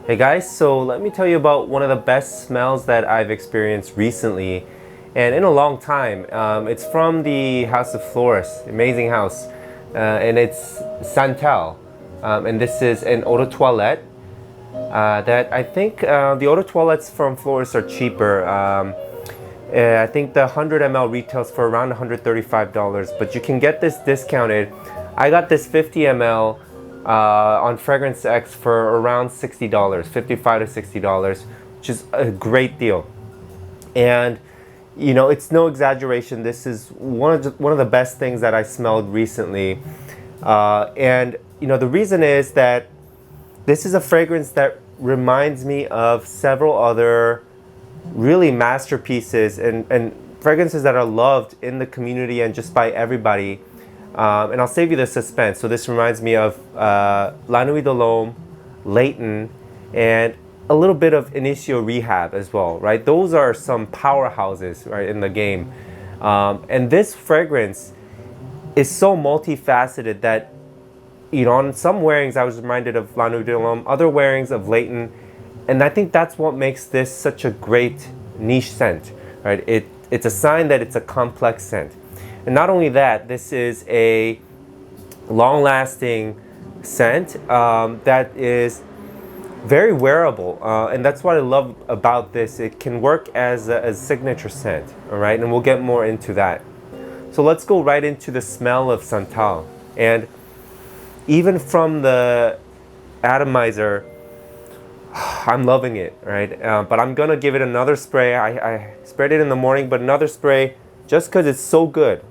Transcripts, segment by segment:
Hey guys, so let me tell you about one of the best smells that I've experienced recently and in a long time. It's from the house of Floris, amazing house, and it's Santal. And this is an eau de toilette that I think the eau de toilettes from Floris are cheaper. I think the 100 ml retails for around $135, but you can get this discounted. I got this 50 ml on Fragrance X for around $60, $55 to $60, which is a great deal. And you know, it's no exaggeration. This is one of the best things that I smelled recently. And you know, the reason is that this is a fragrance that reminds me of several other really masterpieces and fragrances that are loved in the community and just by everybody. And I'll save you the suspense. So this reminds me of La Nuit de l'Homme, Leighton, and a little bit of Initio Rehab as well, right? Those are some powerhouses, right, in the game. And this fragrance is so multifaceted that, you know, on some wearings I was reminded of La Nuit de l'Homme, other wearings of Leighton, and I think that's what makes this such a great niche scent, right? It's a sign that it's a complex scent. And not only that, this is a long-lasting scent that is very wearable, and that's what I love about this. It can work as a signature scent, all right? And we'll get more into that. So let's go right into the smell of Santal. And even from the atomizer, I'm loving it, right? But I'm gonna give it another spray. I sprayed it in the morning, but another spray just because it's so good.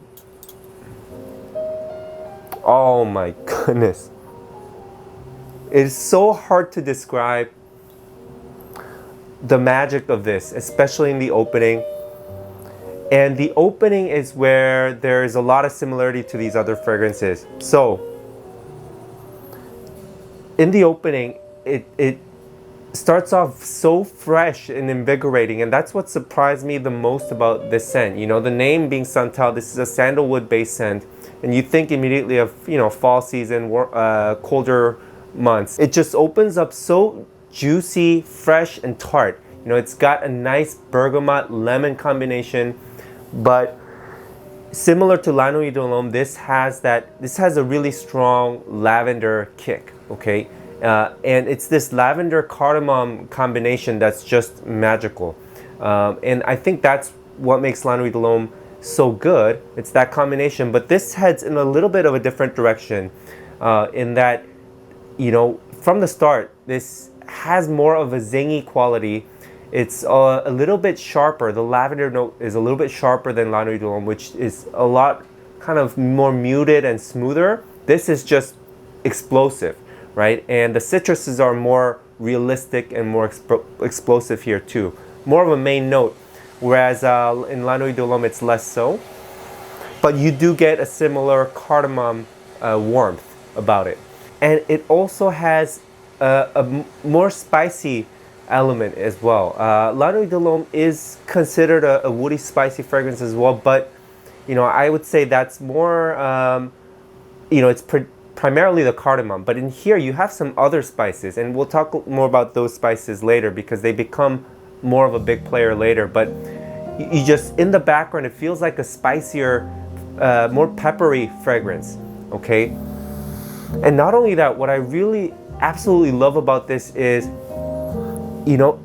Oh my goodness. It's so hard to describe the magic of this, especially in the opening. And the opening is where there is a lot of similarity to these other fragrances. So, in the opening, it starts off so fresh and invigorating, and that's what surprised me the most about this scent. You know, the name being Santal, this is a sandalwood based scent, and you think immediately of, you know, fall season, colder months. It just opens up so juicy, fresh, and tart. You know, it's got a nice bergamot lemon combination, but similar to La Nuit de l'Homme, this has a really strong lavender kick, okay? And it's this lavender cardamom combination that's just magical. And I think that's what makes La Nuit de l'Homme so good. It's that combination, but this heads in a little bit of a different direction in that, you know, from the start, this has more of a zingy quality. It's a little bit sharper. The lavender note is a little bit sharper than La Nuit de l'Homme, which is a lot kind of more muted and smoother. This is just explosive, right? And the citruses are more realistic and more explosive here too. More of a main note, whereas in La Nuit de l'Homme it's less so. But you do get a similar cardamom warmth about it. And it also has a more spicy element as well. La Nuit de l'Homme is considered a woody, spicy fragrance as well, but you know, I would say that's more, you know, it's primarily the cardamom. But in here, you have some other spices, and we'll talk more about those spices later because they become more of a big player later. But you just, in the background, it feels like a spicier, more peppery fragrance, okay? And not only that, what I really absolutely love about this is, you know,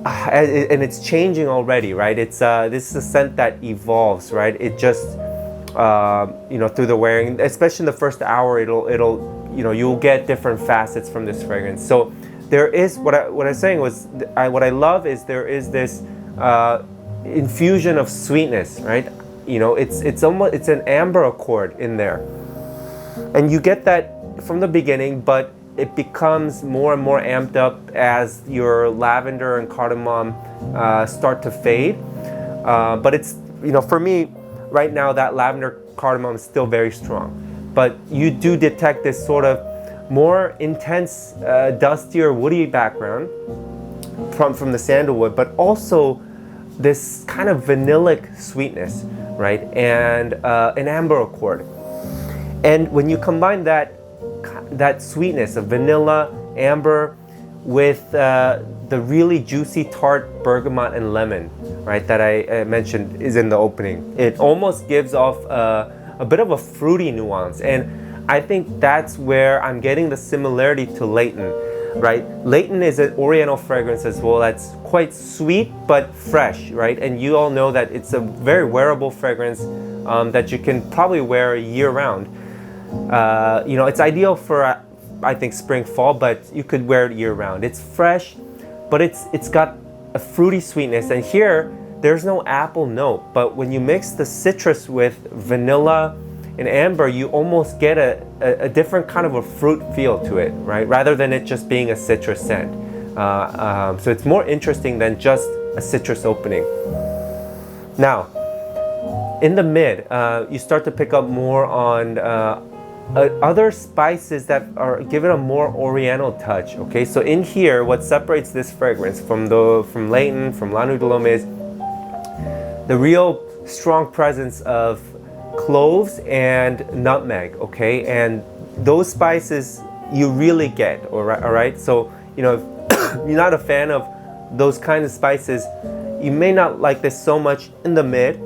and it's changing already, right? It's this is a scent that evolves, right? It just, you know, through the wearing, especially in the first hour, it'll, you know, you'll get different facets from this fragrance. So there is what I was saying was, what I love is there is this infusion of sweetness, right? You know, it's almost, it's an amber accord in there, and you get that from the beginning, but it becomes more and more amped up as your lavender and cardamom start to fade. But it's, you know, for me right now, that lavender cardamom is still very strong. But you do detect this sort of more intense, dustier, woody background from the sandalwood, but also this kind of vanillic sweetness, right? And an amber accord. And when you combine that sweetness of vanilla, amber, with the really juicy tart bergamot and lemon, right, that I mentioned is in the opening. It almost gives off a bit of a fruity nuance, and I think that's where I'm getting the similarity to Leighton, right? Leighton is an oriental fragrance as well that's quite sweet but fresh, right? And you all know that it's a very wearable fragrance that you can probably wear year round. You know, it's ideal for I think spring, fall, but you could wear it year round. It's fresh, but it's got a fruity sweetness, and here there's no apple note, but when you mix the citrus with vanilla and amber, you almost get a different kind of a fruit feel to it, right? Rather than it just being a citrus scent. So it's more interesting than just a citrus opening. Now, in the mid, you start to pick up more on other spices that are given a more oriental touch. Okay, so in here, what separates this fragrance from Leighton, from La Nuit de l'Homme is the real strong presence of cloves and nutmeg. Okay, and those spices you really get. All right. So you know, if you're not a fan of those kind of spices, you may not like this so much in the mid.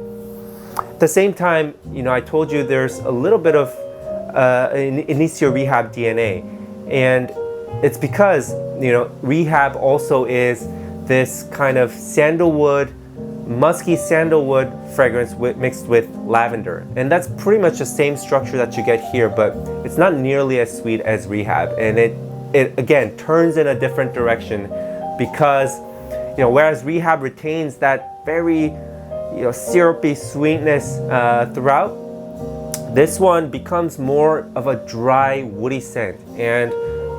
At the same time, you know, I told you there's a little bit of Inicio Rehab DNA, and it's because, you know, Rehab also is this kind of sandalwood, musky sandalwood fragrance mixed with lavender, and that's pretty much the same structure that you get here, but it's not nearly as sweet as Rehab, and it again turns in a different direction because, you know, whereas Rehab retains that very, you know, syrupy sweetness throughout, this one becomes more of a dry, woody scent. And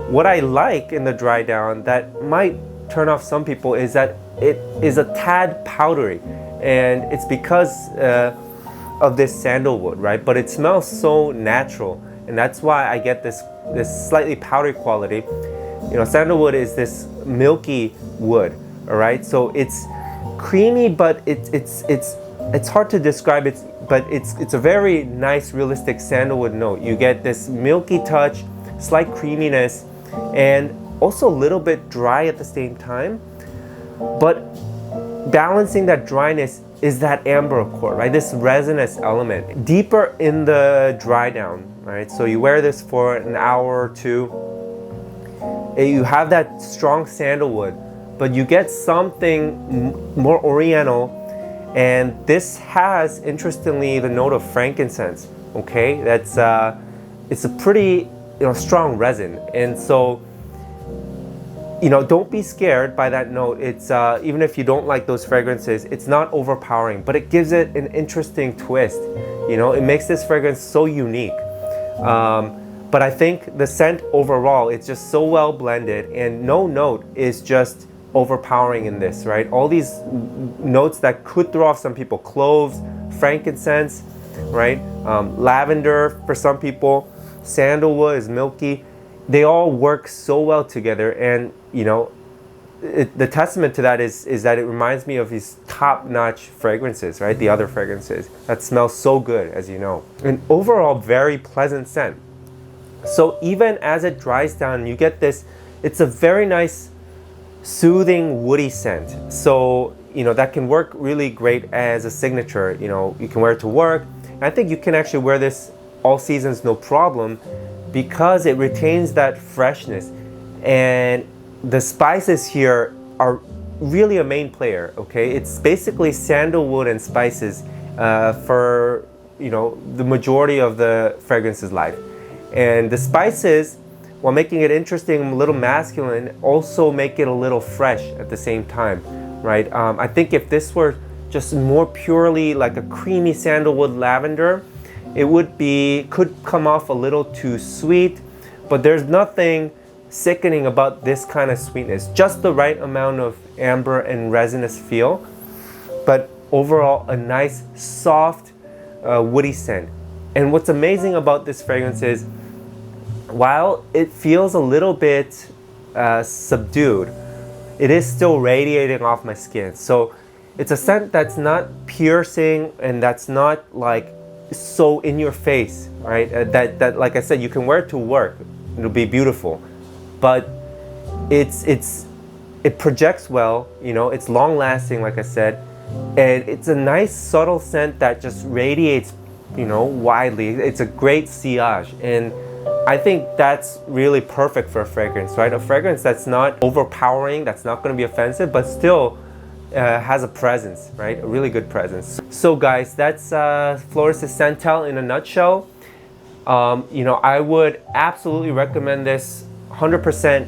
what I like in the dry down that might turn off some people is that it is a tad powdery, and it's because of this sandalwood, right? But it smells so natural, and that's why I get this slightly powdery quality. You know, sandalwood is this milky wood, all right? So it's creamy, but it's hard to describe it, but it's a very nice, realistic sandalwood note. You get this milky touch, slight creaminess, and also a little bit dry at the same time. But balancing that dryness is that amber accord, right? This resinous element deeper in the dry down, right? So you wear this for an hour or two, and you have that strong sandalwood, but you get something more oriental. And this has, interestingly, the note of frankincense. Okay, that's it's a pretty, you know, strong resin, and so, you know, don't be scared by that note. It's even if you don't like those fragrances, it's not overpowering, but it gives it an interesting twist. You know, it makes this fragrance so unique. But I think the scent overall, it's just so well blended, and no note is just overpowering in this, right? All these notes that could throw off some people: cloves, frankincense, right? Lavender for some people, sandalwood is milky. They all work so well together, and you know, the testament to that is that it reminds me of these top-notch fragrances, right? The other fragrances that smell so good, as you know. An overall very pleasant scent. So even as it dries down, you get this. It's a very nice, soothing, woody scent. So, you know, that can work really great as a signature. You know, you can wear it to work. And I think you can actually wear this all seasons, no problem, because it retains that freshness. And the spices here are really a main player, okay? It's basically sandalwood and spices for, you know, the majority of the fragrance's life. And the spices, while making it interesting, a little masculine, also make it a little fresh at the same time, right? I think if this were just more purely like a creamy sandalwood lavender, it could come off a little too sweet, but there's nothing sickening about this kind of sweetness. Just the right amount of amber and resinous feel, but overall a nice, soft, woody scent. And what's amazing about this fragrance is, while it feels a little bit subdued, it is still radiating off my skin. So it's a scent that's not piercing and that's not like so in your face, right? That like I said, you can wear it to work. It'll be beautiful. But it projects well, you know, it's long lasting, like I said, and it's a nice subtle scent that just radiates, you know, widely. It's a great sillage, and I think that's really perfect for a fragrance, right? A fragrance that's not overpowering, that's not going to be offensive, but still has a presence, right? A really good presence. So guys, that's Floris' Santal in a nutshell. You know, I would absolutely recommend this 100%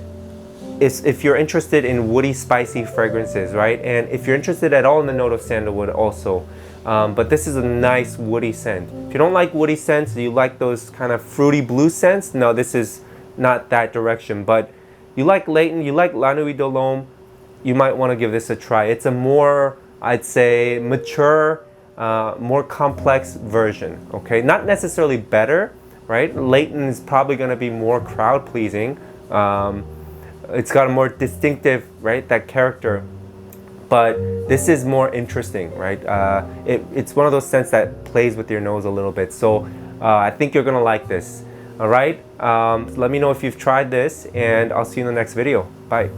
if you're interested in woody, spicy fragrances, right? And if you're interested at all in the note of sandalwood also. But this is a nice woody scent. If you don't like woody scents, you like those kind of fruity blue scents, no, this is not that direction. But you like Leighton, you like La Nuit de l'Homme, you might want to give this a try. It's a more, I'd say, mature, more complex version, okay? Not necessarily better, right? Leighton is probably going to be more crowd pleasing. It's got a more distinctive, right, that character. But this is more interesting, right? It's one of those scents that plays with your nose a little bit. So I think you're gonna like this, all right? Let me know if you've tried this, and I'll see you in the next video. Bye.